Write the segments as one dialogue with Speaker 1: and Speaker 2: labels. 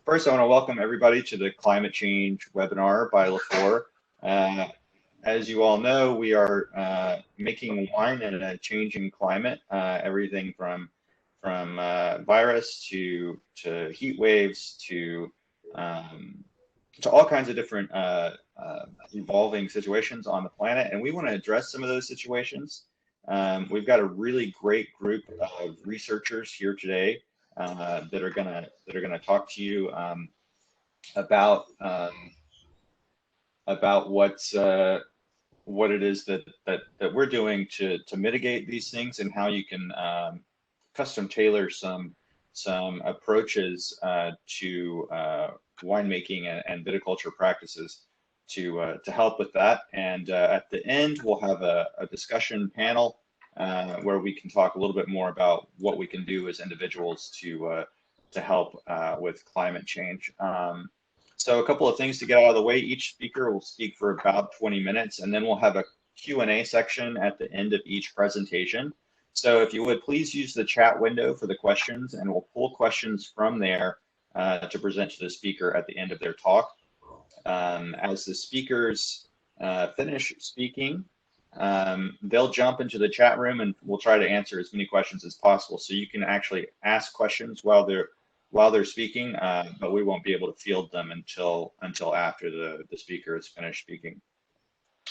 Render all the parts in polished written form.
Speaker 1: First, I want to welcome everybody to the climate change webinar by LaFleur. As you all know, we are making wine in a changing climate. Everything from virus to heat waves to all kinds of different evolving situations on the planet, and we want to address some of those situations. We've got a really great group of researchers here today that are gonna talk to you about what it is that we're doing to mitigate these things, and how you can custom tailor some approaches to winemaking and viticulture practices to help with that. And at the end, we'll have a discussion panel where we can talk a little bit more about what we can do as individuals to help with climate change. So a couple of things to get out of the way. Each speaker will speak for about 20 minutes, and then we'll have a Q&A section at the end of each presentation. So if you would, please use the chat window for the questions, and we'll pull questions from there to present to the speaker at the end of their talk. As the speakers finish speaking, they'll jump into the chat room, and we'll try to answer as many questions as possible. So you can actually ask questions while they're speaking, but we won't be able to field them until after the speaker is finished speaking.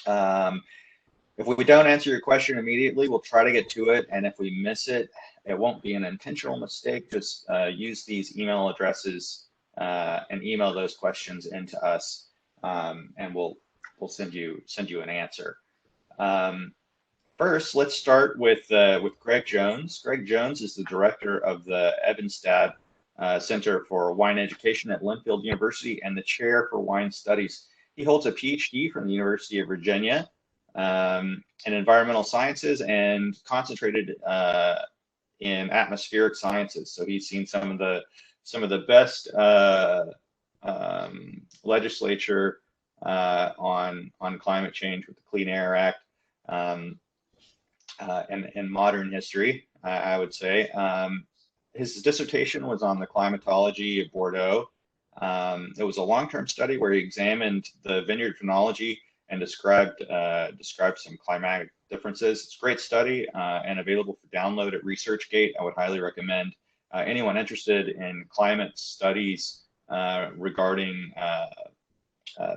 Speaker 1: If we don't answer your question immediately, we'll try to get to it, and if we miss it, it won't be an intentional mistake. Just use these email addresses and email those questions into us, and we'll send you an answer. First, let's start with Greg Jones. Greg Jones is the director of the Evenstad Center for Wine Education at Linfield University and the chair for wine studies. He holds a PhD from the University of Virginia in environmental sciences and concentrated in atmospheric sciences. So he's seen some of the best legislature on climate change with the Clean Air Act and modern history, I would say. His dissertation was on the climatology of Bordeaux. It was a long-term study where he examined the vineyard phenology and described some climatic differences. It's a great study and available for download at ResearchGate. I would highly recommend anyone interested in climate studies regarding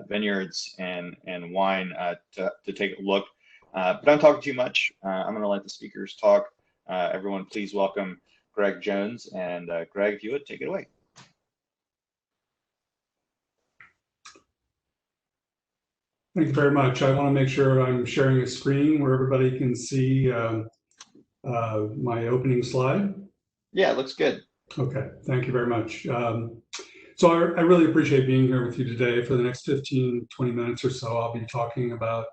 Speaker 1: vineyards and wine to take a look. But I'm talking too much. I'm going to let the speakers talk. Everyone, please welcome Greg Jones. And Greg, if you would, take it away.
Speaker 2: Thank you very much. I want to make sure I'm sharing a screen where everybody can see my opening slide.
Speaker 1: Yeah, it looks good.
Speaker 2: Okay, thank you very much. So I really appreciate being here with you today. For the next 15, 20 minutes or so, I'll be talking about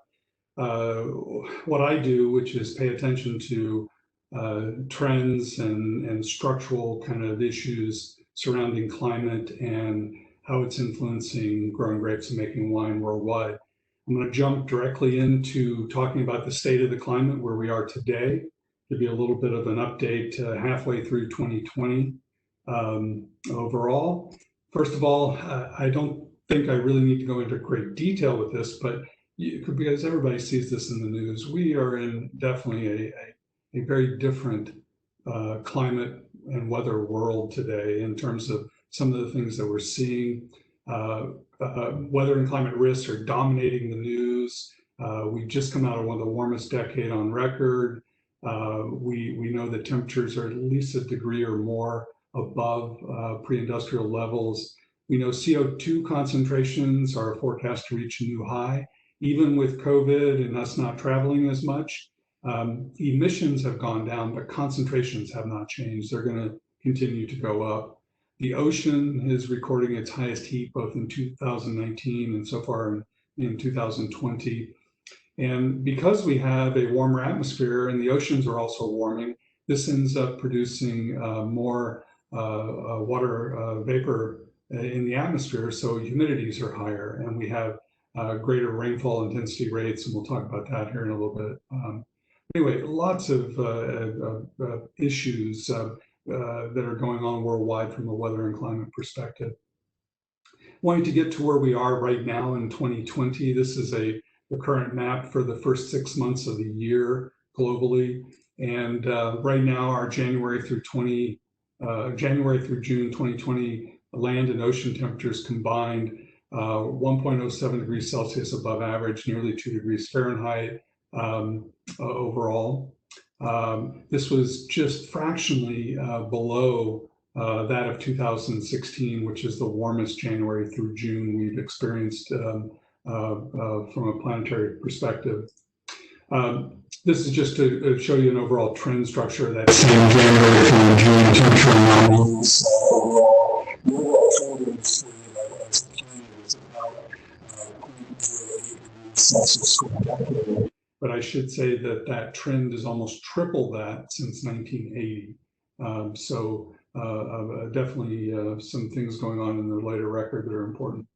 Speaker 2: what I do, which is pay attention to trends and structural kind of issues surrounding climate and how it's influencing growing grapes and making wine worldwide. I'm going to jump directly into talking about the state of the climate where we are today, give you a little bit of an update halfway through 2020 overall. First of all, I don't think I really need to go into great detail with this, but because everybody sees this in the news, we are in definitely a very different climate and weather world today in terms of some of the things that we're seeing. Weather and climate risks are dominating the news. We've just come out of one of the warmest decade on record. We know that temperatures are at least a degree or more above pre-industrial levels. We know CO2 concentrations are forecast to reach a new high. Even with COVID and us not traveling as much, emissions have gone down, but concentrations have not changed. They're going to continue to go up. The ocean is recording its highest heat both in 2019 and so far in 2020. And because we have a warmer atmosphere and the oceans are also warming, this ends up producing more water vapor in the atmosphere, so humidities are higher, and we have greater rainfall intensity rates, and we'll talk about that here in a little bit. Anyway, lots of issues that are going on worldwide from a weather and climate perspective. wanting to get to where we are right now in 2020. This is the current map for the first 6 months of the year globally. And right now, our January through June 2020 land and ocean temperatures combined 1.07 degrees Celsius above average, nearly 2 degrees Fahrenheit overall. This was just fractionally below that of 2016, which is the warmest January through June we've experienced from a planetary perspective. This is just to show you an overall trend structure that same January through June temperature anomalies. Overall, the overall trend you see as the plane is about 0.08 degrees Celsius per decade. But I should say that that trend is almost triple that since 1980. So definitely some things going on in the later record that are important.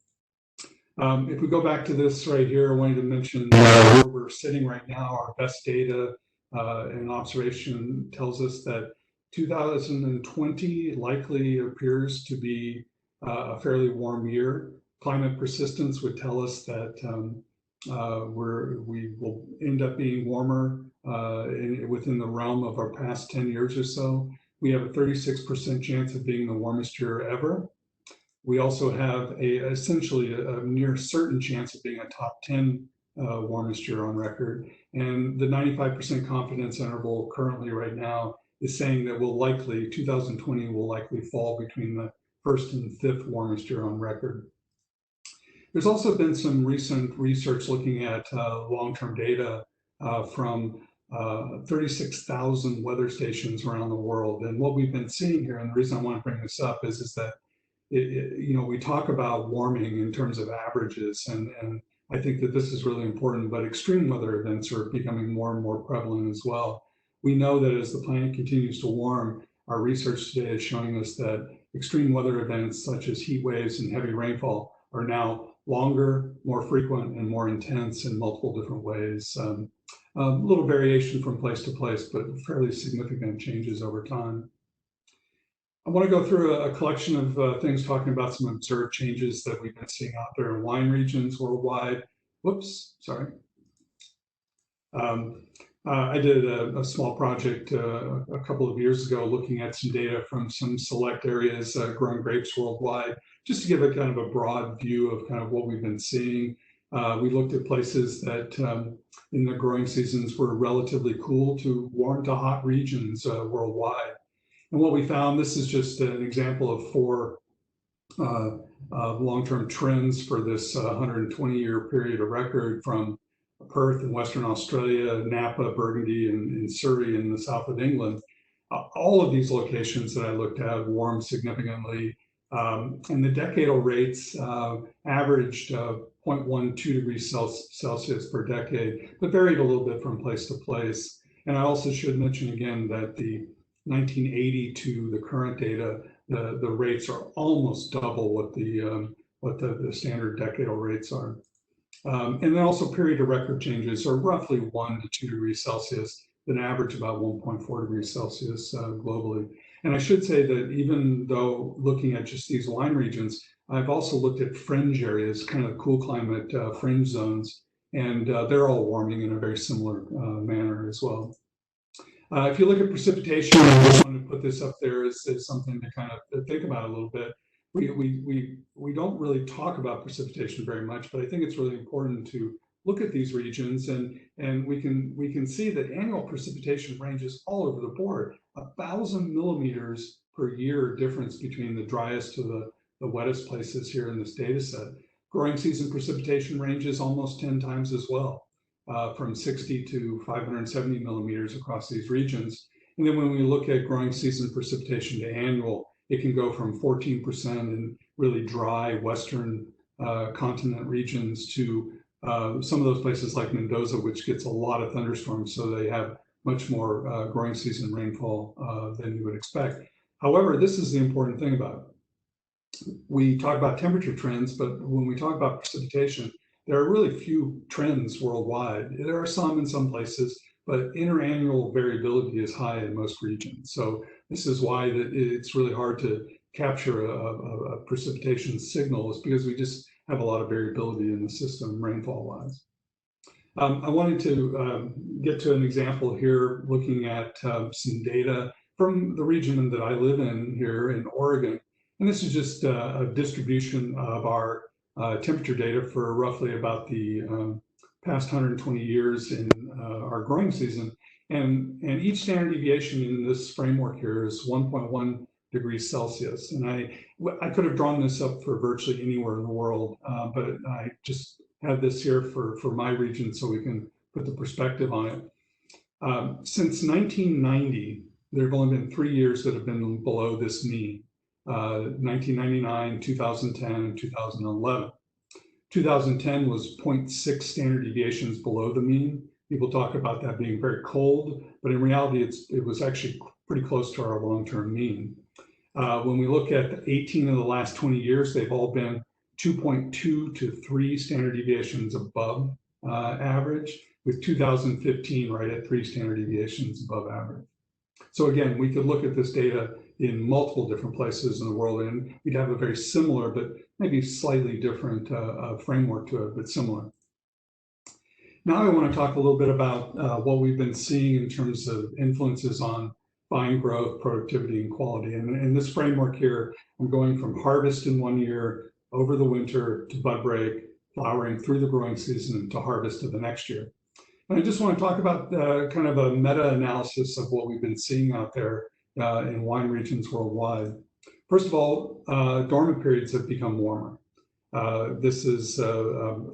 Speaker 2: If we go back to this right here, I wanted to mention where we're sitting right now. Our best data and observation tells us that 2020 likely appears to be a fairly warm year. Climate persistence would tell us that we will end up being warmer within the realm of our past 10 years or so. We have a 36% chance of being the warmest year ever. We also have essentially a near certain chance of being a top 10 warmest year on record. And the 95% confidence interval currently right now is saying that 2020 will likely fall between the first and fifth warmest year on record. There's also been some recent research looking at long-term data from 36,000 weather stations around the world. And what we've been seeing here, and the reason I want to bring this up is that we talk about warming in terms of averages, and I think that this is really important, but extreme weather events are becoming more and more prevalent as well. We know that as the planet continues to warm, our research today is showing us that extreme weather events such as heat waves and heavy rainfall are now longer, more frequent, and more intense in multiple different ways. A little variation from place to place, but fairly significant changes over time. I want to go through a collection of things talking about some observed changes that we've been seeing out there in wine regions worldwide. Whoops, sorry. I did a small project a couple of years ago looking at some data from some select areas growing grapes worldwide, just to give a kind of a broad view of kind of what we've been seeing. We looked at places that in the growing seasons were relatively cool to warm to hot regions worldwide. And what we found, this is just an example of 4 long-term trends for this 120-year period of record from Perth in Western Australia, Napa, Burgundy, and Surrey in the south of England. All of these locations that I looked at warmed significantly, and the decadal rates averaged 0.12 degrees Celsius per decade, but varied a little bit from place to place. And I also should mention again that the 1980 to the current data, the rates are almost double what the standard decadal rates are. And then also period of record changes are roughly 1 to 2 degrees Celsius, an average about 1.4 degrees Celsius globally. And I should say that even though looking at just these wine regions, I've also looked at fringe areas, kind of cool climate fringe zones, and they're all warming in a very similar manner as well. If you look at precipitation, I just want to put this up there as something to kind of think about a little bit. We don't really talk about precipitation very much, but I think it's really important to look at these regions, and we can see that annual precipitation ranges all over the board. 1,000 millimeters per year difference between the driest to the wettest places here in this data set. Growing season precipitation ranges almost 10 times as well. From 60 to 570 millimeters across these regions. And then when we look at growing season precipitation to annual, it can go from 14% in really dry Western continent regions to some of those places like Mendoza, which gets a lot of thunderstorms, so they have much more growing season rainfall than you would expect. However, this is the important thing about it. We talk about temperature trends, but when we talk about precipitation, there are really few trends worldwide. There are some in some places, but interannual variability is high in most regions. So this is why it's really hard to capture a precipitation signal, is because we just have a lot of variability in the system rainfall-wise. I wanted to get to an example here, looking at some data from the region that I live in here in Oregon. And this is just a distribution of our temperature data for roughly about the past 120 years in our growing season. And each standard deviation in this framework here is 1.1 degrees Celsius. And I could have drawn this up for virtually anywhere in the world, but I just had this here for my region so we can put the perspective on it. Since 1990, there have only been 3 years that have been below this mean, 1999, 2010, and 2011. 2010 was 0.6 standard deviations below the mean. People talk about that being very cold, but in reality, it was actually pretty close to our long-term mean. When we look at 18 of the last 20 years, they've all been 2.2 to 3 standard deviations above average, with 2015 right at 3 standard deviations above average. So again, we could look at this data in multiple different places in the world, and we'd have a very similar, but maybe slightly different framework to it, but similar. Now I want to talk a little bit about what we've been seeing in terms of influences on vine growth, productivity, and quality. And in this framework here, I'm going from harvest in 1 year, over the winter, to bud break, flowering through the growing season, to harvest of the next year. And I just want to talk about kind of a meta-analysis of what we've been seeing out there in wine regions worldwide. First of all, dormant periods have become warmer. This is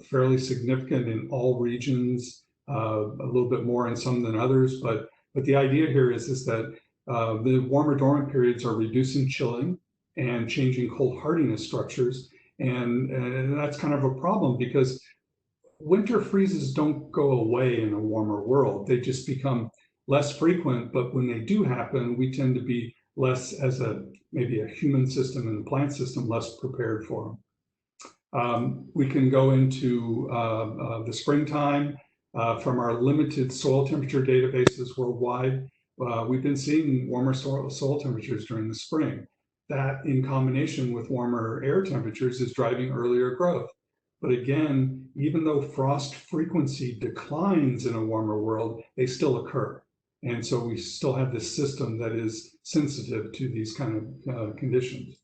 Speaker 2: fairly significant in all regions, a little bit more in some than others, but the idea here is that the warmer dormant periods are reducing chilling and changing cold hardiness structures, and that's kind of a problem because winter freezes don't go away in a warmer world. They just become less frequent, but when they do happen, we tend to be less, as maybe a human system and a plant system, less prepared for them. We can go into the springtime. From our limited soil temperature databases worldwide, we've been seeing warmer soil temperatures during the spring. That, in combination with warmer air temperatures, is driving earlier growth. But again, even though frost frequency declines in a warmer world, they still occur. And so we still have this system that is sensitive to these kind of conditions.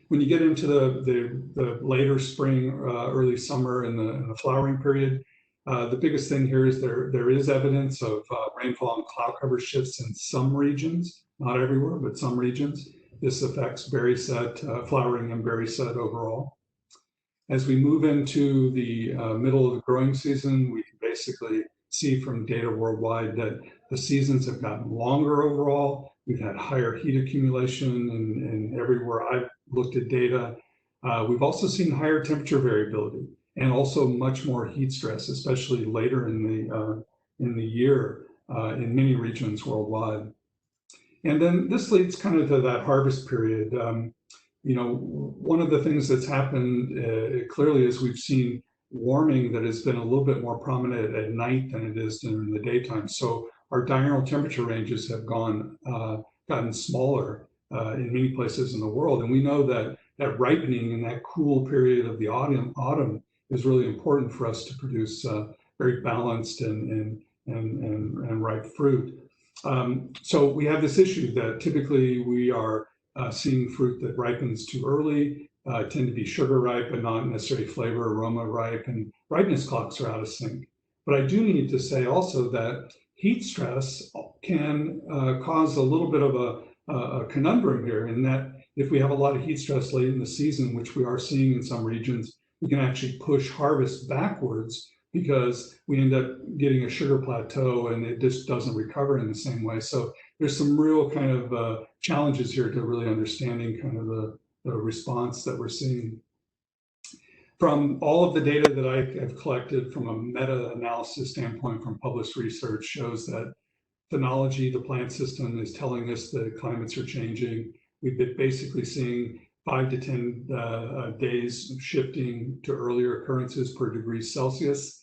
Speaker 2: When you get into the later spring, early summer, and the flowering period, the biggest thing here is there is evidence of rainfall and cloud cover shifts in some regions, not everywhere, but some regions. This affects berry set, flowering and berry set overall. As we move into the middle of the growing season, we can basically see from data worldwide that the seasons have gotten longer overall. We've had higher heat accumulation and everywhere I've looked at data. We've also seen higher temperature variability and also much more heat stress, especially later in the year in many regions worldwide. And then this leads kind of to that harvest period. One of the things that's happened clearly is we've seen warming that has been a little bit more prominent at night than it is during the daytime. So our diurnal temperature ranges have gotten smaller in many places in the world. And we know that ripening in that cool period of the autumn is really important for us to produce very balanced and ripe fruit. So we have this issue that typically we are seeing fruit that ripens too early, tend to be sugar ripe, but not necessarily flavor, aroma ripe, and ripeness clocks are out of sync. But I do need to say also that heat stress can cause a little bit of a conundrum here, in that if we have a lot of heat stress late in the season, which we are seeing in some regions, we can actually push harvest backwards because we end up getting a sugar plateau and it just doesn't recover in the same way. So there's some real kind of challenges here to really understanding kind of the response that we're seeing. From all of the data that I have collected from a meta-analysis standpoint from published research shows that phenology, the plant system, is telling us that climates are changing. We've been basically seeing 5 to 10 days shifting to earlier occurrences per degree Celsius.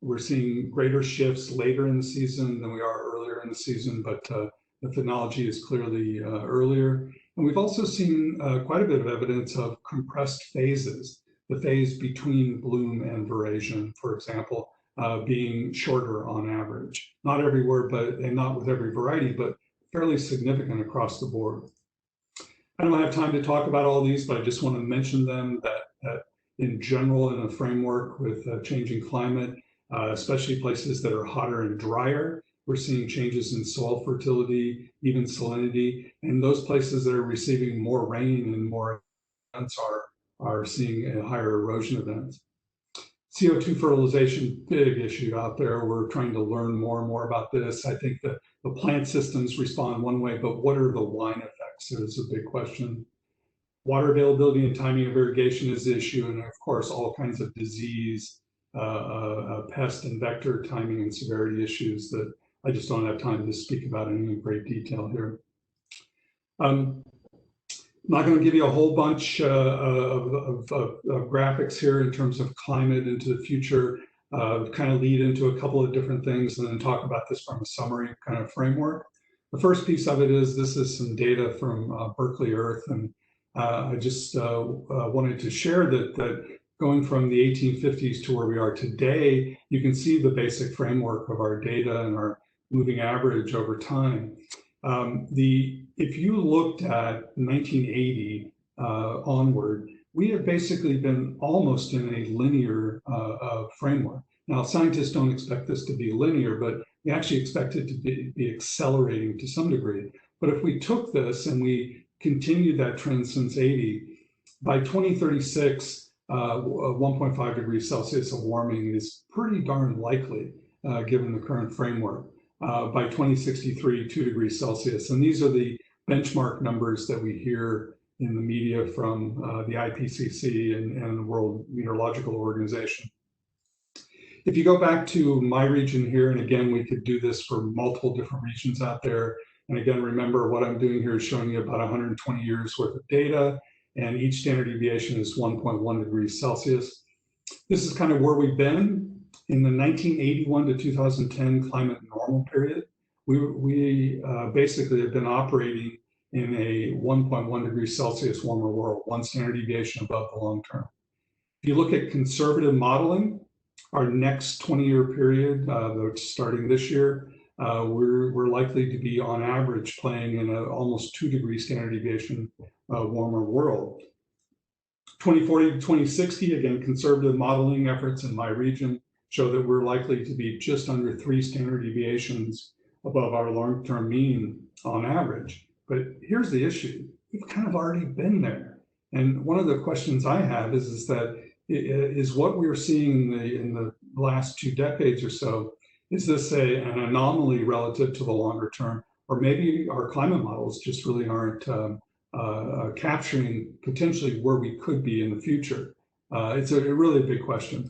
Speaker 2: We're seeing greater shifts later in the season than we are earlier in the season, but the phenology is clearly earlier. And And we've also seen quite a bit of evidence of compressed phases, the phase between bloom and veraison, for example, being shorter on average. Not everywhere, and not with every variety, but fairly significant across the board. I don't have time to talk about all these, but I just want to mention them that in general, in a framework with changing climate, especially places that are hotter and drier, we're seeing changes in soil fertility, even salinity, and those places that are receiving more rain and more events are seeing a higher erosion events. CO2 fertilization, big issue out there. We're trying to learn more and more about this. I think that the plant systems respond one way, but what are the line effects is a big question. Water availability and timing of irrigation is the issue, and of course, all kinds of disease, pest and vector timing and severity issues that I just don't have time to speak about in any great detail here. I'm not going to give you a whole bunch of graphics here in terms of climate into the future, kind of lead into a couple of different things and then talk about this from a summary kind of framework. The first piece of it is this is some data from Berkeley Earth, and I just wanted to share that going from the 1850s to where we are today, you can see the basic framework of our data and our moving average over time. If you looked at 1980 onward, we have basically been almost in a linear framework. Now, scientists don't expect this to be linear, but we actually expect it to be accelerating to some degree. But if we took this and we continued that trend since 80, by 2036, 1.5 degrees Celsius of warming is pretty darn likely, given the current framework. By 2063, 2 degrees Celsius. And these are the benchmark numbers that we hear in the media from the IPCC and the World Meteorological Organization. If you go back to my region here, and again, we could do this for multiple different regions out there. And again, remember what I'm doing here is showing you about 120 years worth of data, and each standard deviation is 1.1 degrees Celsius. This is kind of where we've been. In the 1981 to 2010 climate normal period, we basically have been operating in a 1.1 degrees Celsius warmer world, one standard deviation above the long term. If you look at conservative modeling, our next 20-year period, starting this year, we're likely to be on average playing in an almost 2 degree standard deviation warmer world. 2040 to 2060, again, conservative modeling efforts in my region show that we're likely to be just under 3 standard deviations above our long-term mean on average. But here's the issue. We've kind of already been there. And one of the questions I have is what we're seeing in the last 2 decades or so, is this an anomaly relative to the longer term? Or maybe our climate models just really aren't capturing potentially where we could be in the future? It's a really big question.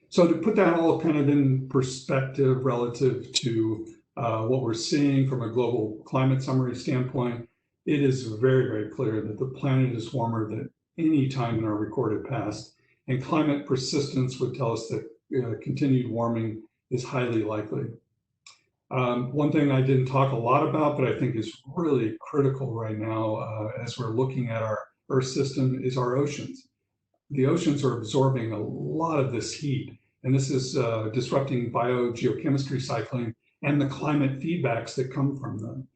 Speaker 2: So to put that all kind of in perspective relative to what we're seeing from a global climate summary standpoint, it is very, very clear that the planet is warmer than any time in our recorded past, and climate persistence would tell us that continued warming is highly likely. One thing I didn't talk a lot about, but I think is really critical right now as we're looking at our Earth system, is our oceans. The oceans are absorbing a lot of this heat, and this is disrupting biogeochemistry cycling and the climate feedbacks that come from them.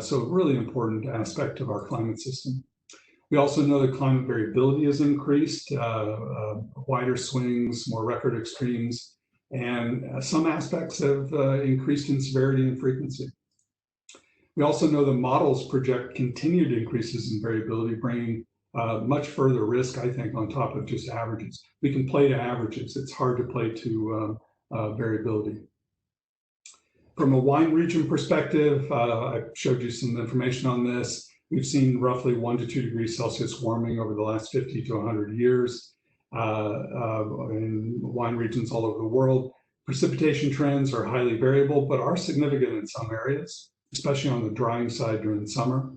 Speaker 2: So a really important aspect of our climate system. We also know that climate variability has increased, wider swings, more record extremes, and some aspects have increased in severity and frequency. We also know the models project continued increases in variability, bringing much further risk, I think, on top of just averages. We can play to averages. It's hard to play to variability. From a wine region perspective, I showed you some information on this. We've seen roughly 1 to 2 degrees Celsius warming over the last 50 to 100 years in wine regions all over the world. Precipitation trends are highly variable, but are significant in some areas, especially on the drying side during summer.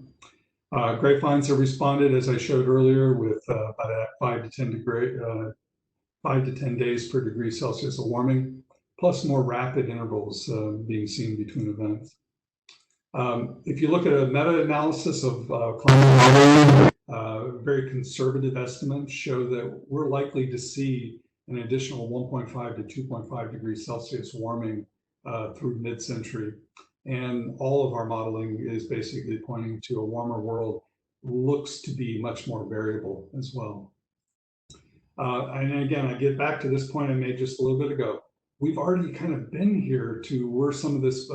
Speaker 2: Grapevines have responded, as I showed earlier, with about 5 to 10 days per degree Celsius of warming, plus more rapid intervals being seen between events. If you look at a meta-analysis of climate modeling, very conservative estimates show that we're likely to see an additional 1.5 to 2.5 degrees Celsius warming through mid-century. And all of our modeling is basically pointing to a warmer world. Looks to be much more variable as well. And again, I get back to this point I made just a little bit ago. We've already kind of been here to where some of this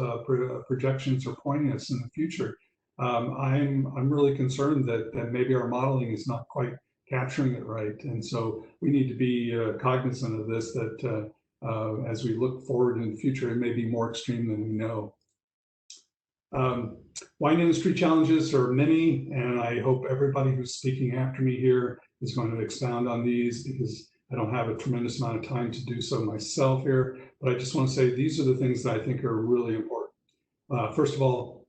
Speaker 2: projections are pointing us in the future. I'm really concerned that maybe our modeling is not quite capturing it right, and so we need to be cognizant of this. That as we look forward in the future, it may be more extreme than we know. Wine industry challenges are many, and I hope everybody who's speaking after me here is going to expound on these, because I don't have a tremendous amount of time to do so myself here, but I just want to say these are the things that I think are really important. First of all,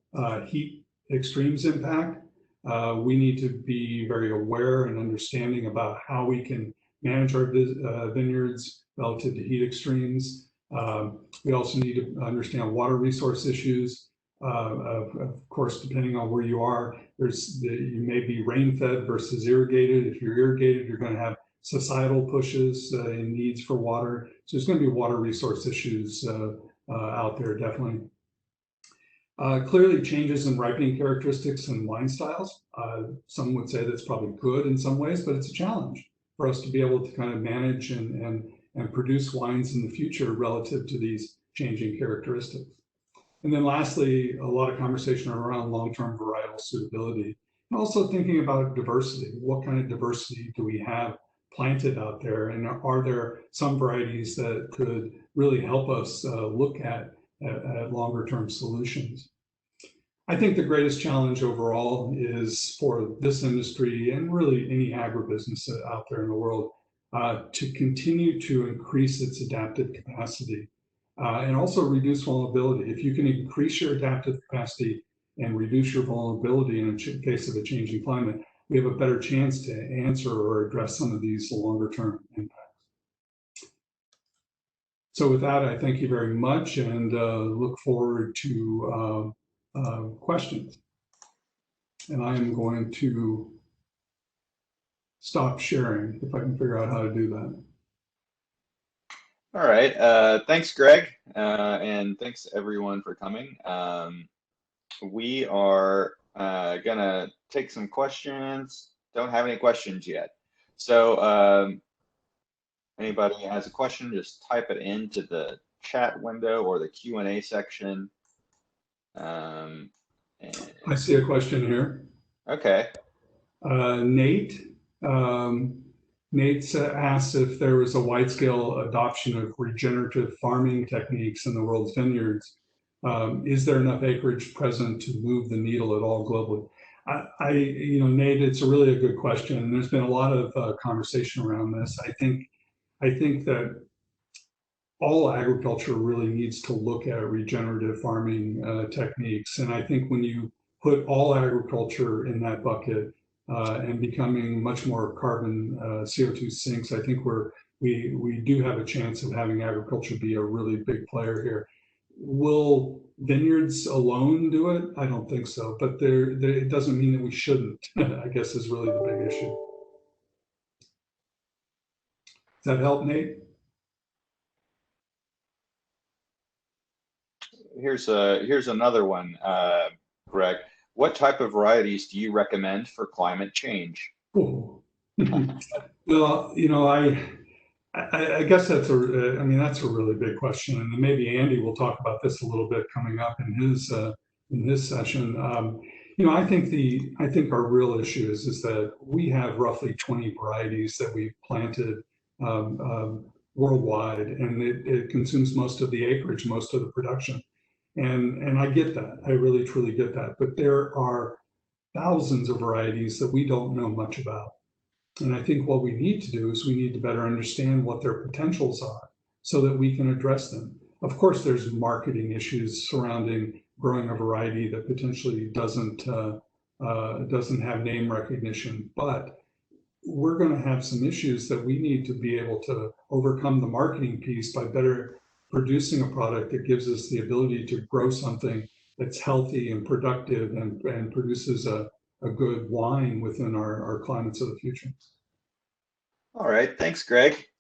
Speaker 2: heat extremes impact. We need to be very aware and understanding about how we can manage our vineyards relative to heat extremes. We also need to understand water resource issues. Of course, depending on where you are, you may be rain-fed versus irrigated. If you're irrigated, you're going to have societal pushes and needs for water. So there's going to be water resource issues out there, definitely. Clearly, changes in ripening characteristics and wine styles. Some would say that's probably good in some ways, but it's a challenge for us to be able to kind of manage and produce wines in the future relative to these changing characteristics. And then lastly, a lot of conversation around long-term varietal suitability, and also thinking about diversity. What kind of diversity do we have planted out there? And are there some varieties that could really help us look at longer-term solutions? I think the greatest challenge overall is for this industry, and really any agribusiness out there in the world, to continue to increase its adaptive capacity. And also reduce vulnerability. If you can increase your adaptive capacity and reduce your vulnerability in the case of a changing climate, we have a better chance to answer or address some of these longer term impacts. So with that, I thank you very much, and look forward to questions. And I am going to stop sharing if I can figure out how to do that.
Speaker 1: All right, thanks, Greg, and thanks everyone for coming. We are gonna take some questions. Don't have any questions yet. So anybody has a question, just type it into the chat window or the Q&A section. I
Speaker 2: see a question here.
Speaker 1: Okay.
Speaker 2: Nate. Nate asked if there was a wide-scale adoption of regenerative farming techniques in the world's vineyards. Is there enough acreage present to move the needle at all globally? Nate, it's really a good question. And there's been a lot of conversation around this. I think that all agriculture really needs to look at regenerative farming techniques. And I think when you put all agriculture in that bucket, and becoming much more carbon CO2 sinks, I think we do have a chance of having agriculture be a really big player here. Will vineyards alone do it? I don't think so, but it doesn't mean that we shouldn't, I guess is really the big issue. Does that help, Nate?
Speaker 1: Here's another one, Greg. What type of varieties do you recommend for climate change?
Speaker 2: Well, I guess that's a really big question, and maybe Andy will talk about this a little bit coming up in his session. I think our real issue is that we have roughly 20 varieties that we've planted worldwide, and it consumes most of the acreage, most of the production. And I get that. I really, truly get that. But there are thousands of varieties that we don't know much about. And I think what we need to do is we need to better understand what their potentials are so that we can address them. Of course, there's marketing issues surrounding growing a variety that potentially doesn't have name recognition, but we're going to have some issues that we need to be able to overcome the marketing piece by better producing a product that gives us the ability to grow something that's healthy and productive and produces a good wine within our climates of the future.
Speaker 1: All right, thanks, Greg.